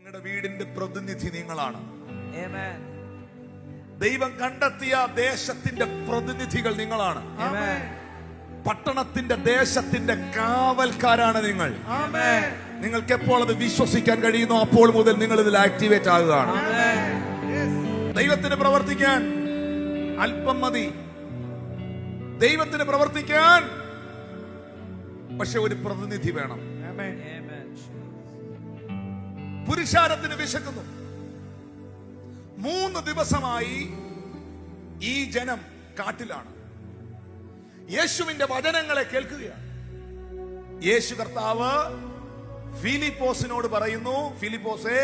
നിങ്ങളുടെ വീടിന്റെ പ്രതിനിധി നിങ്ങളാണ്. Amen. ദൈവം കണ്ടെത്തിയ ദേശത്തിന്റെ പ്രതിനിധികൾ നിങ്ങളാണ്. Amen. പട്ടണത്തിന്റെ ദേശത്തിന്റെ കാവൽക്കാരാണ് നിങ്ങൾ. Amen. നിങ്ങൾക്ക് എപ്പോൾ അത് വിശ്വസിക്കാൻ കഴിയുന്നു അപ്പോൾ മുതൽ നിങ്ങൾ ഇതിൽ ആക്ടിവേറ്റ് ആകുകയാണ്. ദൈവത്തിന് പ്രവർത്തിക്കാൻ അല്പം മതി. ദൈവത്തിന് പ്രവർത്തിക്കാൻ പക്ഷെ ഒരു പ്രതിനിധി വേണം. Amen. പുരുഷാരത്തിന് വിശക്കുന്നു. 3 ദിവസമായി ഈ ജനം കാട്ടിലാണ്. യേശുവിന്റെ വചനങ്ങളെ കേൾക്കുകയാണ്. യേശു കർത്താവ് ഫിലിപ്പോസിനോട് പറയുന്നു, ഫിലിപ്പോസേ,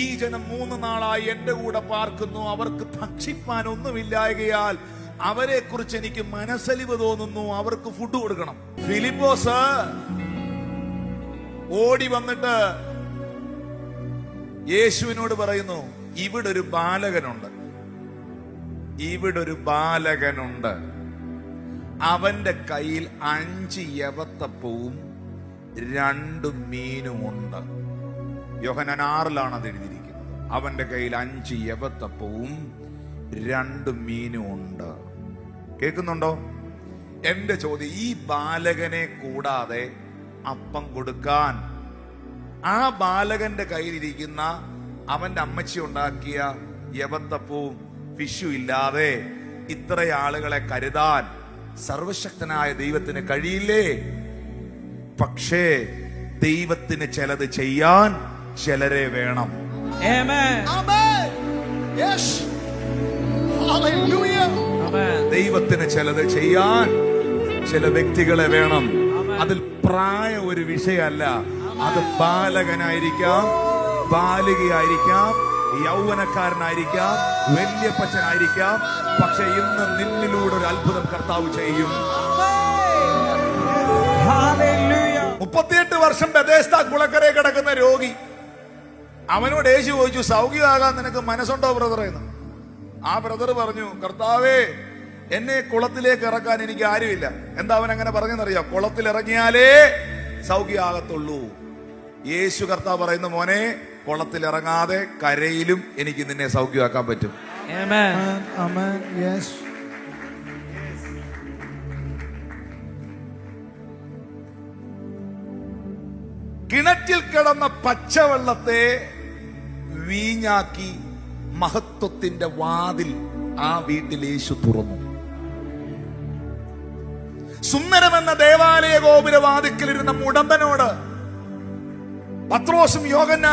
ഈ ജനം 3 നാളായി എന്റെ കൂടെ പാർക്കുന്നു. അവർക്ക് ഭക്ഷിപ്പാൻ ഒന്നുമില്ലായകയാൽ അവരെ കുറിച്ച് എനിക്ക് മനസ്സലിവ് തോന്നുന്നു. അവർക്ക് ഫുഡ് കൊടുക്കണം. ഫിലിപ്പോസ് ഓടി വന്നിട്ട് യേശുവിനോട് പറയുന്നു, ഇവിടെ ഒരു ബാലകനുണ്ട്. അവന്റെ കയ്യിൽ 5 യവത്തപ്പവും 2 മീനുമുണ്ട്. യോഹന്നാൻ 6-ലാണ് അത് എഴുതിയിരിക്കുന്നത്. അവന്റെ കയ്യിൽ 5 യവത്തപ്പവും 2 മീനുമുണ്ട്. കേൾക്കുന്നുണ്ടോ? എന്റെ ചോദ്യം, ഈ ബാലകനെ കൂടാതെ അപ്പം കൊടുക്കാൻ ആ ബാലകന്റെ കയ്യിലിരിക്കുന്ന അവന്റെ അമ്മച്ചി ഉണ്ടാക്കിയ യവത്തപ്പവും ഫിഷും ഇല്ലാതെ ഇത്ര ആളുകളെ കരുതാൻ സർവശക്തനായ ദൈവത്തിന് കഴിയില്ലേ? പക്ഷേ ദൈവത്തിന് ചിലത് ചെയ്യാൻ ചിലരെ വേണം. ദൈവത്തിന് ചിലത് ചെയ്യാൻ ചില വ്യക്തികളെ വേണം. അതിൽ പ്രായ ഒരു വിഷയമല്ല. അത് ബാലകനായിരിക്കാം, ബാലികയായിരിക്കാം, യൗവനക്കാരനായിരിക്കാം, വല്യപ്പച്ചനായിരിക്കാം. പക്ഷെ ഇന്ന് നിന്നിലൂടെ ഒരു അത്ഭുതം കർത്താവ് ചെയ്യും. 38 വർഷം ബെഥേസ്ദ കുളക്കരയിൽ കിടക്കുന്ന രോഗി, അവനോട് യേശു ചോദിച്ചു, സൗഖ്യമാകാൻ നിനക്ക് മനസ്സുണ്ടോ ബ്രദർ എന്ന്. ആ ബ്രദർ പറഞ്ഞു, കർത്താവേ, എന്നെ കുളത്തിലേക്ക് ഇറക്കാൻ എനിക്ക് ആരുമില്ല. എന്താ അവൻ അങ്ങനെ പറഞ്ഞെന്നറിയാം? കുളത്തിൽ ഇറങ്ങിയാലേ സൗഖ്യമാകത്തുള്ളൂ. യേശു കർത്താവ് പറയുന്ന, മോനെ, കുളത്തിൽ ഇറങ്ങാതെ കരയിലും എനിക്ക് നിന്നെ സൗഖ്യമാക്കാൻ പറ്റും. കിണറ്റിൽ കിടന്ന പച്ചവെള്ളത്തെ വീഞ്ഞാക്കി മഹത്വത്തിന്റെ വാതിൽ ആ വീട്ടിൽ യേശു തുറന്നു. സുന്ദരമെന്ന ദേവാലയ ഗോപുര വാതിക്കലിരുന്ന മുടമ്പനോട് പത്രോസും യോഹന്നാനും